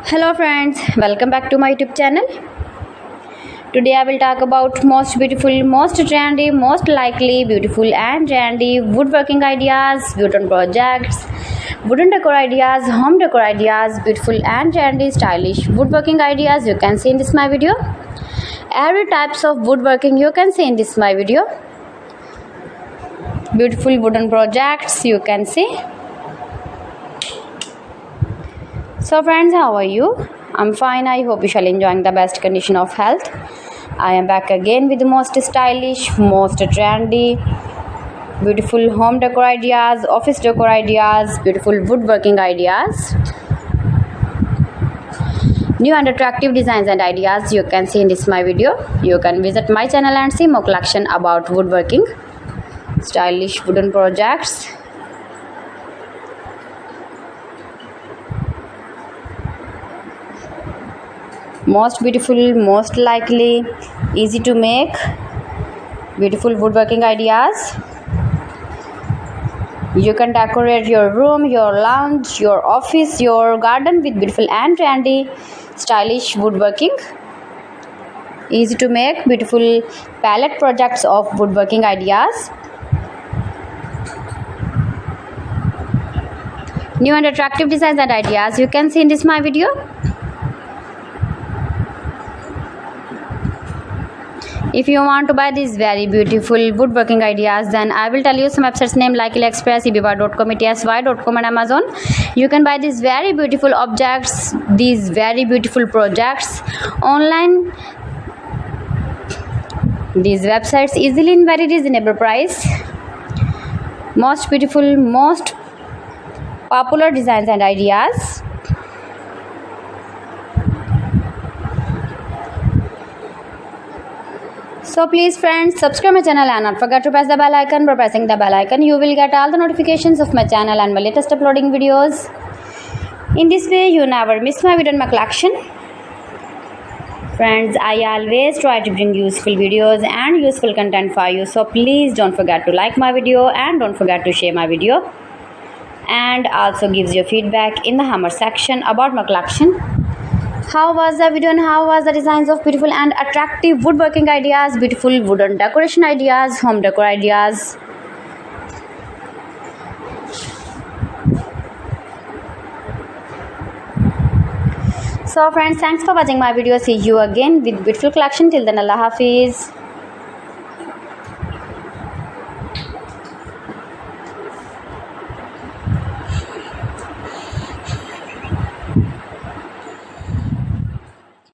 Hello friends, welcome back to my YouTube channel. Today I will talk about most beautiful, most trendy, most likely beautiful and trendy woodworking ideas, wooden projects, wooden decor ideas, home decor ideas, beautiful and trendy stylish woodworking ideas you can see in this my video. Every types of woodworking you can see in this my video. Beautiful wooden projects you can see. So friends, how are you? I'm fine. I hope you shall enjoying the best condition of health. I am back again with the most stylish, most trendy, beautiful home decor ideas, office decor ideas, beautiful woodworking ideas, new and attractive designs and ideas you can see in this my video. You can visit my channel and see more collection about woodworking, stylish wooden projects. Most beautiful, most likely, easy to make, beautiful woodworking ideas. You can decorate your room, your lounge, your office, your garden with beautiful and trendy, stylish woodworking. Easy to make, beautiful palette projects of woodworking ideas. New and attractive designs and ideas you can see in this my video. If you want to buy these very beautiful woodworking ideas, then I will tell you some websites name like AliExpress, eBay.com, ETSY.com and Amazon. You can buy these very beautiful objects, these very beautiful projects online. These websites easily in very reasonable price. Most beautiful, most popular designs and ideas. So please friends, subscribe my channel and not forget to press the bell icon. By pressing the bell icon, you will get all the notifications of my channel and my latest uploading videos. In this way, you never miss my video in my collection. Friends, I always try to bring useful videos and useful content for you. So please don't forget to like my video and don't forget to share my video. And also gives your feedback in the hammer section about my collection. How was the video and how was the designs of beautiful and attractive woodworking ideas, beautiful wooden decoration ideas, home decor ideas. So friends, thanks for watching my video. See you again with beautiful collection. Till then, Allah Hafiz.